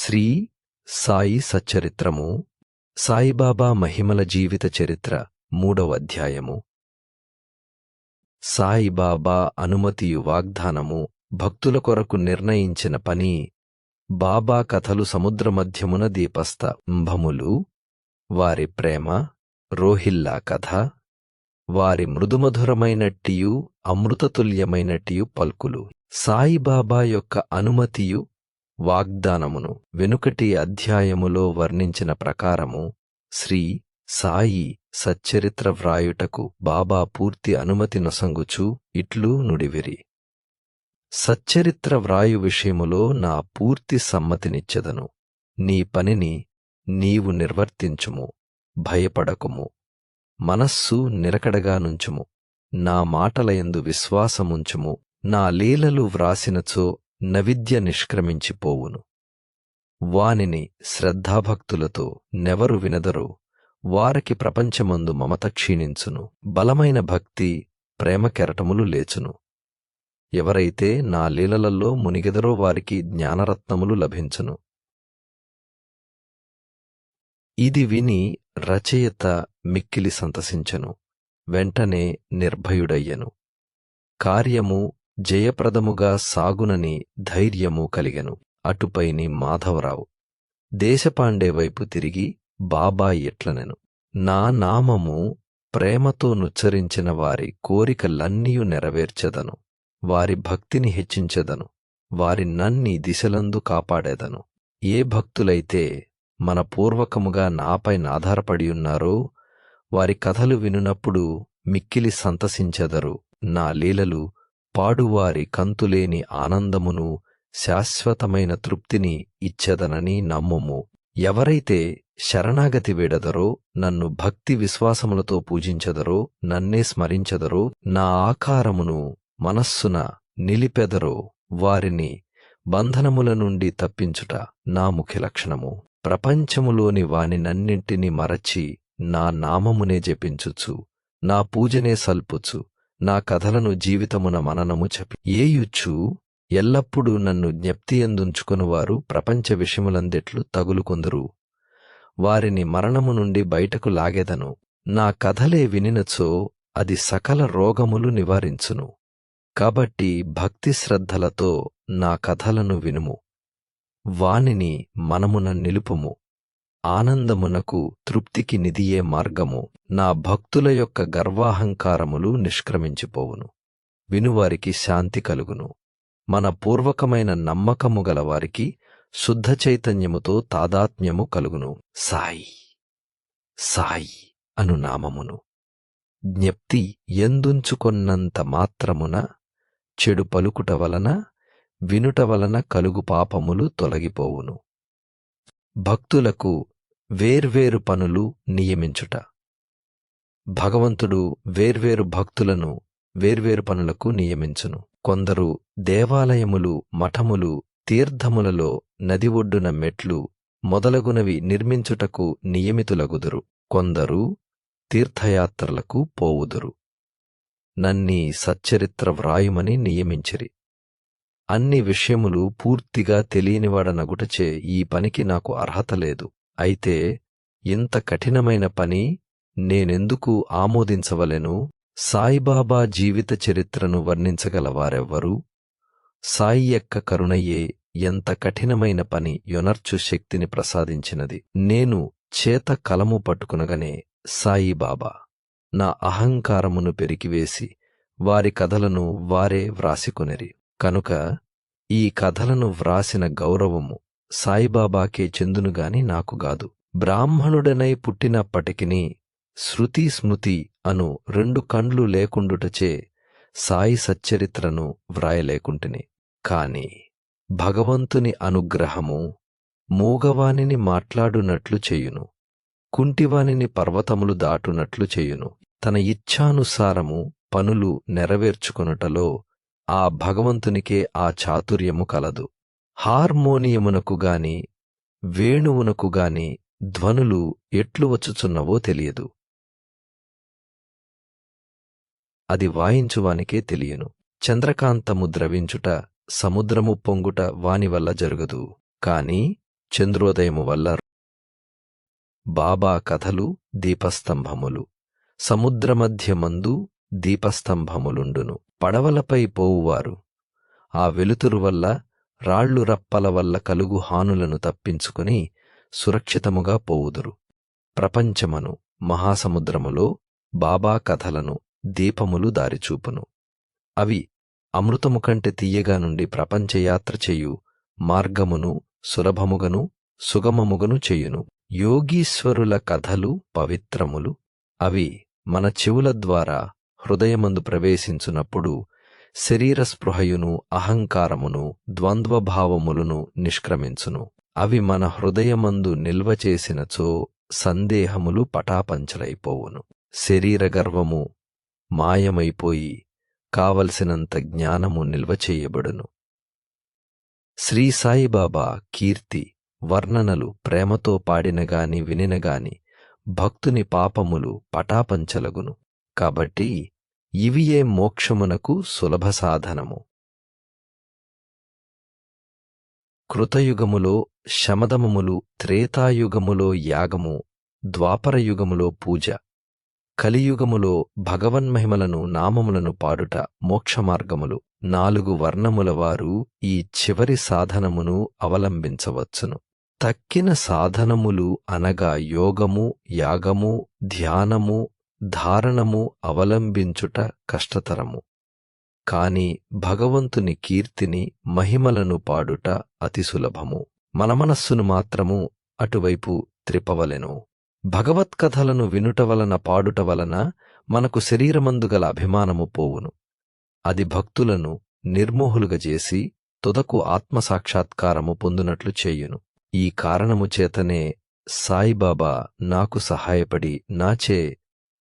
శ్రీ సాయి సచ్చరిత్రము సాయిబాబా మహిమల జీవిత చరిత్ర 3వ అధ్యాయము. సాయిబాబా అనుమతియు వాగ్దానము, భక్తుల కొరకు నిర్ణయించిన పని, బాబా కథలు సముద్రమధ్యమున దీపస్తంభములు, వారి ప్రేమ, రోహిల్లా కథ, వారి మృదుమధురమైనట్టియు అమృతతుల్యమైనట్టియు పల్కులు. సాయిబాబా యొక్క అనుమతియు వాగ్దానమును వెనుకటి అధ్యాయములో వర్ణించిన ప్రకారము శ్రీ సాయి సచ్చరిత్ర వ్రాయుటకు బాబా పూర్తి అనుమతి నొసంగుచు ఇట్లు నుడివిరి: సచ్చరిత్ర వ్రాయు విషయములో నా పూర్తి సమ్మతినిచ్చెదను. నీ పనిని నీవు నిర్వర్తించుము, భయపడకుము, మనస్సు నిలకడగా నుంచుము, నా మాటలయందు విశ్వాసముంచుము. నా లీలలు వ్రాసినచో నవిద్య నిష్క్రమించిపోవును. వానిని శ్రద్ధాభక్తులతో నెవరు వినదరో వారికి ప్రపంచమందు మమత క్షీణించును. బలమైన భక్తి ప్రేమ కెరటములు లేచును. ఎవరైతే నా లీలలలో మునిగెదరో వారికి జ్ఞానరత్నములు లభించును. ఇది విని రచయిత మిక్కిలి సంతసించెను. వెంటనే నిర్భయుడయ్యెను. కార్యము జయప్రదముగా సాగునని ధైర్యము కలిగెను. అటుపైని మాధవరావు దేశపాండే వైపు తిరిగి బాబా ఇట్లనెను: నా నామము ప్రేమతో నుచ్చరించిన వారి కోరికలన్నీయు నెరవేర్చెదను. వారి భక్తిని హెచ్చించెదను. వారి నన్ని దిశలందు కాపాడేదను. ఏ భక్తులైతే మన పూర్వకముగా నాపై ఆధారపడియున్నారో వారి కథలు వినునప్పుడు మిక్కిలి సంతసించెదరు. నా లీలలు పాడువారి కంతులేని ఆనందమును, శాశ్వతమైన తృప్తిని ఇచ్చెదనని నమ్ముము. ఎవరైతే శరణాగతి వేడదరో, నన్ను భక్తి విశ్వాసములతో పూజించెదరో, నన్నే స్మరించెదరో, నా ఆకారమును మనస్సున నిలిపెదరో వారిని బంధనముల నుండి తప్పించుట నా ముఖ్య లక్షణము. ప్రపంచములోని వానినన్నింటినీ మరచి నా నామమునే జపించుచు, నా పూజనే సల్పుచు, నా కథలను జీవితమున మననము ఏయుచ్చు ఎల్లప్పుడూ నన్ను జ్ఞప్తియందుంచుకొనువారు ప్రపంచ విషయములందెట్లు తగులుకొందురు. వారిని మరణము నుండి బయటకు లాగెదను. నా కథలే వినినచో అది సకల రోగములు నివారించును. కాబట్టి భక్తి శ్రద్ధలతో నా కథలను వినుము. వానిని మనమున నిలుపుము. ఆనందమునకు తృప్తికి నిదియే మార్గము. నా భక్తుల యొక్క గర్వాహంకారములు నిష్క్రమించిపోవును. వినువారికి శాంతి కలుగును. మన పూర్వకమైన నమ్మకము గలవారికి శుద్ధ చైతన్యముతో తాదాత్మ్యము కలుగును. సాయి సాయి అను నామమును జ్ఞప్తి ఎందుంచుకొన్నంత మాత్రమున చెడు పలుకుట వలన, వినుట వలన కలుగు పాపములు తొలగిపోవును. భక్తులకు వేర్వేరు పనులు నియమించుట. భగవంతుడు వేర్వేరు భక్తులను వేర్వేరు పనులకు నియమించును. కొందరు దేవాలయములు, మఠములు, తీర్థములలో, నది ఒడ్డున మెట్లు మొదలగునవి నిర్మించుటకు నియమితులగుదురు. కొందరు తీర్థయాత్రలకు పోవుదురు. నన్నీ సచ్చరిత్ర వ్రాయుమని నియమించిరి. అన్ని విషయములు పూర్తిగా తెలియనివాడనగుటచే ఈ పనికి నాకు అర్హత లేదు. అయితే ఇంత కఠినమైన పని నేనెందుకు ఆమోదించవలెను? సాయిబాబా జీవిత చరిత్రను వర్ణించగలవారెవ్వరూ? సాయి యొక్క కరుణయే ఎంత కఠినమైన పని యొనర్చు శక్తిని ప్రసాదించినది. నేను చేత కలము పట్టుకునగనే సాయిబాబా నా అహంకారమును పెరికివేసి వారి కథలను వారే వ్రాసికొనిరి. కనుక ఈ కథలను వ్రాసిన గౌరవము సాయిబాబాకే చెందునుగాని నాకుగాదు. బ్రాహ్మణుడనై పుట్టినప్పటికిని శృతి స్మృతి అను 2 కండ్లు లేకుండుటచే సాయి సచ్చరిత్రను వ్రాయలేకుంటిని. కాని భగవంతుని అనుగ్రహము మూగవానిని మాట్లాడునట్లు చేయును, కుంటివానిని పర్వతములు దాటునట్లు చేయును. తన ఇచ్ఛానుసారము పనులు నెరవేర్చుకొనుటలో ఆ భగవంతునికే ఆ చాతుర్యము కలదు. హార్మోనియమునకు గాని వేణువునకు గాని ధ్వనులు ఎట్లు వచ్చుచున్నవో తెలియదు. అది వాయించువానికే తెలియను. చంద్రకాంతము ద్రవించుట, సముద్రము పొంగుట వాని వల్ల జరుగదు. కాని చంద్రోదయము వల్ల బాబా కథలు దీపస్తంభములు. సముద్రమధ్యమందు దీపస్తంభములుండును. పడవలపై పోవువారు ఆ వెలుతురు వల్ల రాళ్ళు రప్పల వల్ల కలుగు హానులను తప్పించుకుని సురక్షితముగా పోవుదురు. ప్రపంచమను మహాసముద్రములో బాబా కథలను దీపములు దారిచూపును. అవి అమృతము కంటే తీయగా నుండి ప్రపంచయాత్ర చేయు మార్గమును సులభముగను సుగమముగను చేయును. యోగీశ్వరుల కథలు పవిత్రములు. అవి మన చెవుల ద్వారా హృదయమందు ప్రవేశించునప్పుడు శరీర స్పృహయును అహంకారమును ద్వంద్వభావములను నిష్క్రమించును. అవి మన హృదయమందు నిల్వ చేసినచో సందేహములు పటాపంచలైపోవును. శరీర గర్వము మాయమైపోయి కావలసినంత జ్ఞానము నిల్వ చేయబడును. శ్రీ సాయిబాబా కీర్తి వర్ణనలు ప్రేమతో పాడినగాని వినినగాని భక్తుని పాపములు పటాపంచలగును. కాబట్టి ఇవియే మోక్షమునకు సులభ సాధనము. కృతయుగములో శమదమములు, త్రేతాయుగములో యాగము, ద్వాపరయుగములో పూజ, కలియుగములో భగవన్మహిమలను నామములను పాడుట మోక్షమార్గములు. 4 వర్ణముల వారు ఈ చివరి సాధనమును అవలంబించవచ్చును. తక్కిన సాధనములు అనగా యోగము, యాగము, ధ్యానము, ధారణము అవలంబించుట కష్టతరము. కాని భగవంతుని కీర్తిని మహిమలను పాడుట అతి సులభము. మన మనస్సును మాత్రము అటువైపు త్రిపవలెను. భగవత్కథలను వినుట వలన పాడుట వలన మనకు శరీరమందు గల అభిమానము పోవును. అది భక్తులను నిర్మోహులుగా చేసి తుదకు ఆత్మసాక్షాత్కారము పొందునట్లు చేయును. ఈ కారణము చేతనే సాయిబాబా నాకు సహాయపడి నాచే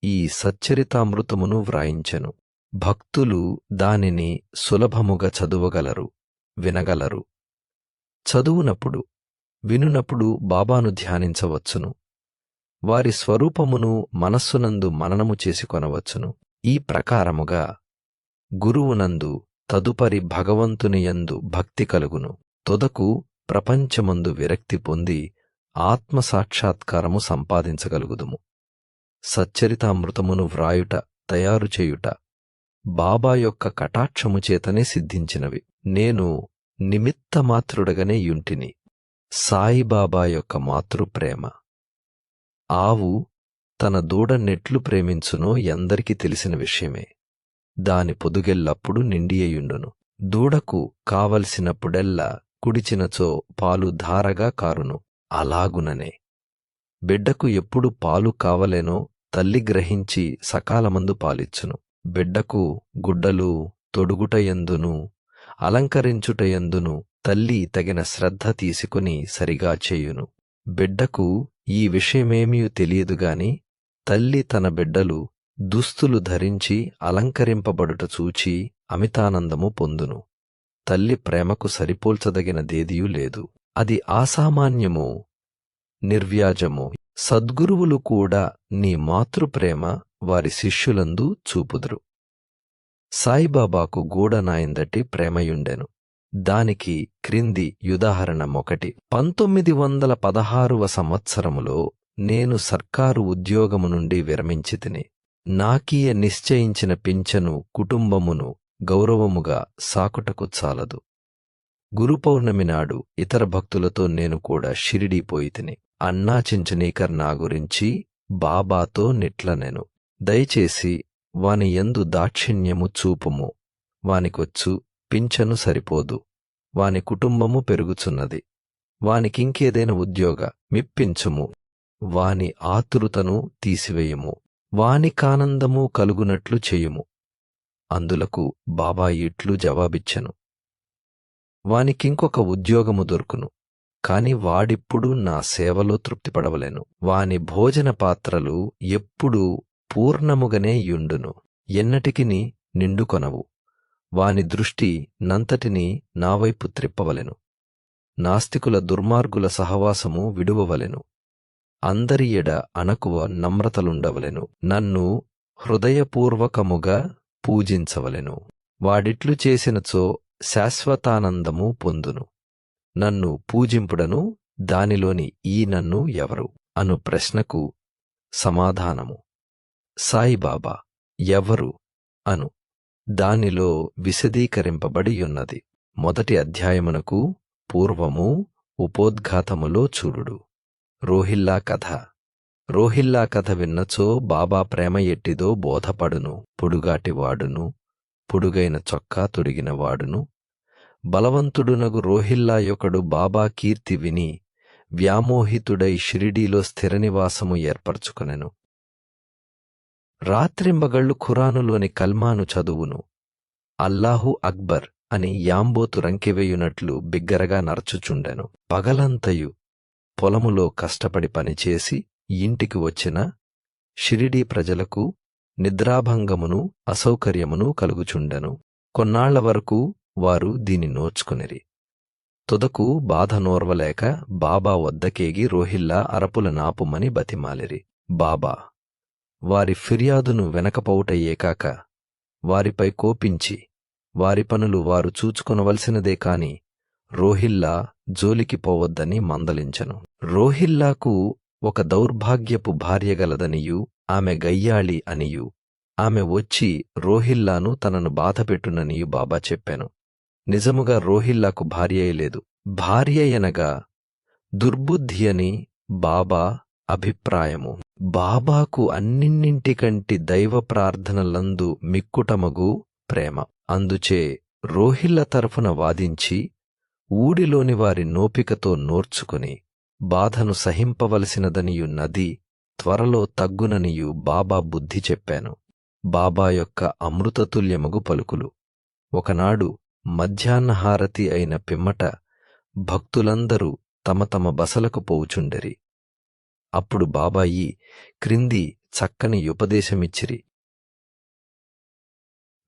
ఈ సచ్చరితామృతమును వ్రాయించెను. భక్తులు దానిని సులభముగా చదువగలరు, వినగలరు. చదువునప్పుడు వినునప్పుడు బాబాను ధ్యానించవచ్చును. వారి స్వరూపమును మనస్సునందు మననము చేసుకొనవచ్చును. ఈ ప్రకారముగా గురువునందు తదుపరి భగవంతునియందు భక్తి కలుగును. తుదకు ప్రపంచమందు విరక్తి పొంది ఆత్మసాక్షాత్కారము సంపాదించగలుగుదుము. సచ్చరితామృతమును వ్రాయుట, తయారు చేయుట బాబా యొక్క కటాక్షము చేతనే సిద్ధించినవి. నేను నిమిత్తమాత్రుడగనే యుంటిని. సాయిబాబా యొక్క మాతృప్రేమ. ఆవు తన దూడనెట్లు ప్రేమించునో ఎందరికీ తెలిసిన విషయమే. దాని పొదుగెల్లప్పుడు నిండియయుండును. దూడకు కావలసినప్పుడెల్లా కుడిచినచో పాలు ధారగా కారును. అలాగుననే బిడ్డకు ఎప్పుడు పాలు కావలేనో తల్లి గ్రహించి సకాలమందు పాలిచ్చును. బిడ్డకు గుడ్డలు తొడుగుటయందును అలంకరించుటయందును తల్లి తగిన శ్రద్ధ తీసుకుని సరిగా చేయును. బిడ్డకు ఈ విషయమేమీ తెలియదుగాని తల్లి తన బిడ్డలు దుస్తులు ధరించి అలంకరింపబడుట చూచి అమితానందము పొందును. తల్లి ప్రేమకు సరిపోల్చదగినదేదియూ లేదు. అది అసామాన్యము, నిర్వ్యాజము. సద్గురువులు కూడా నీ మాతృప్రేమ వారి శిష్యులందు చూపుదురు. సాయిబాబాకు గూఢనాయందటి ప్రేమయుండెను. దానికి క్రింది ఉదాహరణమొకటి. 1916వ సంవత్సరములో నేను సర్కారు ఉద్యోగము నుండి విరమించితిని. నాకీయ నిశ్చయించిన పింఛను కుటుంబమును గౌరవముగా సాకుటకు చాలదు. గురుపౌర్ణమి నాడు ఇతర భక్తులతో నేను కూడా షిరిడీ పోయితిని. అన్నా చించనీకర్ నా గురించి బాబాతో నిట్లనెను. దయచేసి వాని యందు దాక్షిణ్యము చూపుము. వానికొచ్చు పింఛను సరిపోదు. వాని కుటుంబము పెరుగుచున్నది. వానికింకేదైనా ఉద్యోగ మిప్పించుము. వాని ఆతురుతను తీసివేయుము. వానికానందము కలుగునట్లు చేయుము. అందులకు బాబా ఇట్లు జవాబిచ్చెను. వానికింకొక ఉద్యోగము దొరుకును. కాని వాడిప్పుడు నా సేవలో తృప్తిపడవలెను. వాని భోజన పాత్రలు ఎప్పుడూ పూర్ణముగనే యుండును, ఎన్నటికిని నిండుకొనవు. వాని దృష్టి నంతటినీ నావైపు త్రిప్పవలెను. నాస్తికుల దుర్మార్గుల సహవాసము విడువవలెను. అందరి ఎడ అణకువ నమ్రతలుండవలెను. నన్ను హృదయపూర్వకముగా పూజించవలెను. వాడిట్లు చేసినచో శాశ్వతానందము పొందును. నన్ను పూజింపుడను దానిలోని ఈ నన్ను ఎవరు అను ప్రశ్నకు సమాధానము సాయిబాబా ఎవరు అను దానిలో విశదీకరింపబడియున్నది. మొదటి అధ్యాయమునకు పూర్వము ఉపోద్ఘాతములో చూడుడు. రోహిల్లా కథ. రోహిల్లా కథ విన్నచో బాబా ప్రేమ ఎట్టిదో బోధపడును. పొడుగాటివాడును, పొడుగైన చొక్కా తొడిగినవాడును, బలవంతుడునగు రోహిల్లా యొకడు బాబా కీర్తి విని వ్యామోహితుడై షిరిడీలో స్థిరనివాసము ఏర్పరచుకొనెను. రాత్రింబగళ్ళు ఖురానులోని కల్మాను చదువును. అల్లాహు అక్బర్ అని యాంబోతు రంకెవేయునట్లు బిగ్గరగా నరచుచుండెను. పగలంతయు పొలములో కష్టపడి పనిచేసి ఇంటికి వచ్చిన షిరిడీ ప్రజలకు నిద్రాభంగమును అసౌకర్యమును కలుగుచుండెను. కొన్నాళ్ల వరకు వారు దీని నోచుకొనిరి. తుదకు బాధ నోర్వలేక బాబా వద్దకేగి రోహిల్లా అరపుల నాపుమని బతిమాలిరి. బాబా వారి ఫిర్యాదును వెనకపోవుటయ్యేకాక వారిపై కోపించి వారి పనులు వారు చూచుకొనవలసినదే కాని రోహిల్లా జోలికి పోవద్దని మందలించెను. రోహిల్లాకు ఒక దౌర్భాగ్యపు భార్యగలదనియు ఆమె గయ్యాళి అనియు ఆమె వచ్చి రోహిల్లాను తనను బాధపెట్టుననియు బాబా చెప్పాను. నిజముగా రోహిల్లాకు భార్యయే లేదు. భార్య ఎనగా దుర్బుద్ధి అని బాబా అభిప్రాయము. బాబాకు అన్నిన్నింటికంటి దైవ ప్రార్థనలందు మిక్కుటమగు ప్రేమ. అందుచే రోహిల్ల తరఫున వాదించి ఊడిలోని వారి నోపికతో నోర్చుకుని బాధను సహింపవలసినదనియున్నది త్వరలో తగ్గుననియు బాబా బుద్ధి చెప్పాను. బాబా యొక్క అమృతతుల్యమగు పలుకులు. ఒకనాడు మధ్యాహ్నహారతి అయిన పిమ్మట భక్తులందరూ తమ తమ బసలకు పోవుచుండెరి. అప్పుడు బాబాయి క్రింది చక్కని ఉపదేశమిచ్చిరి.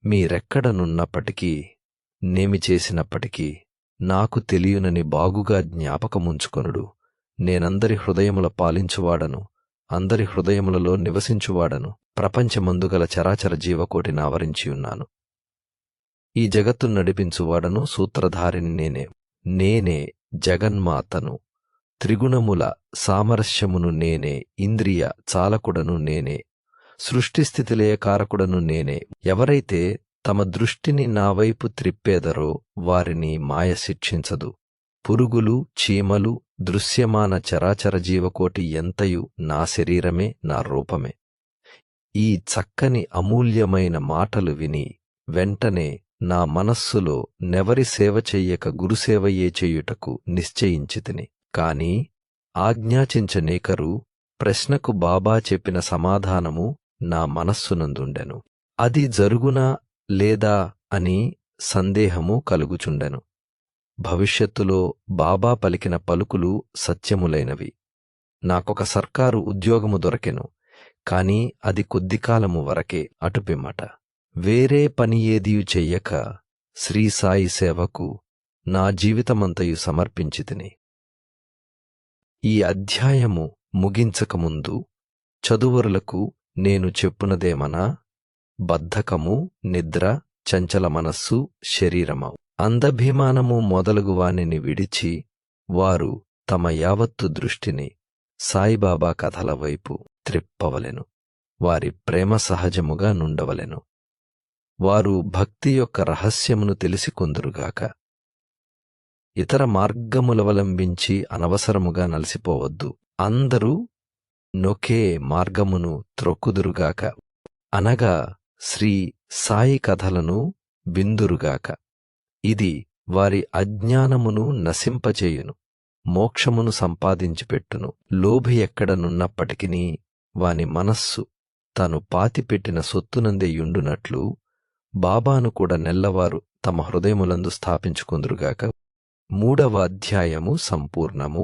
మీరెక్కడనున్నప్పటికీ నేమి చేసినప్పటికీ నాకు తెలియనని బాగుగా జ్ఞాపకముంచుకొనుడు. నేనందరి హృదయముల పాలించువాడను, అందరి హృదయములలో నివసించువాడను. ప్రపంచమందుగల చరాచర జీవకోటిని ఆవరించియున్నాను. ఈ జగత్తును నడిపించువాడను, సూత్రధారిని నేనే జగన్మాతను. త్రిగుణముల సామరస్యమును నేనే, ఇంద్రియ చాలకుడను నేనే, సృష్టిస్థితిలయ కారకుడను నేనే. ఎవరైతే తమ దృష్టిని నా వైపు త్రిప్పేదరో వారిని మాయ శిక్షించదు. పురుగులు, చీమలు, దృశ్యమాన చరాచర జీవకోటి ఎంతయు నా శరీరమే, నా రూపమే. ఈ చక్కని అమూల్యమైన మాటలు విని వెంటనే నా మనస్సులో నెవరి సేవ చెయ్యక గురుసేవయే చేయుటకు నిశ్చయించితిని. కాని ఆజ్ఞాచించనేకరు ప్రశ్నకు బాబా చెప్పిన సమాధానము నా మనస్సునందుండెను. అది జరుగునా లేదా అని సందేహము కలుగుచుండెను. భవిష్యత్తులో బాబా పలికిన పలుకులు సత్యములైనవి. నాకొక సర్కారు ఉద్యోగము దొరకెను. కాని అది కొద్దికాలము వరకే. అటుపిమ్మట వేరే పని ఏదియు చెయ్యక శ్రీసాయి సేవకు నా జీవితమంతయు సమర్పించితిని. ఈ అధ్యాయము ముగించకముందు చదువరులకు నేను చెప్పునదేమనా, బద్ధకము, నిద్ర, చంచల మనస్సు, శరీరము, అందభిమానము మొదలగు వానిని విడిచి వారు తమ యావత్తు దృష్టిని సాయిబాబా కథల వైపు త్రిప్పవలెను. వారి ప్రేమ సహజముగా నుండవలెను. వారు భక్తి యొక్క రహస్యమును తెలిసికొందురుగాక. ఇతర మార్గములవలంబించి అనవసరముగా నలిసిపోవద్దు. అందరూ నొకే మార్గమును త్రొక్కుదురుగాక, అనగా శ్రీ సాయి కథలను విందురుగాక. ఇది వారి అజ్ఞానమును నశింపచేయును, మోక్షమును సంపాదించిపెట్టును. లోభి ఎక్కడనున్నప్పటికినీ వాని మనస్సు తాను పాతిపెట్టిన సొత్తునందే యుండునట్లు బాబాను కూడా నెల్లవారు తమ హృదయములందు స్థాపించుకుందురుగాక. 3వ అధ్యాయము సంపూర్ణము.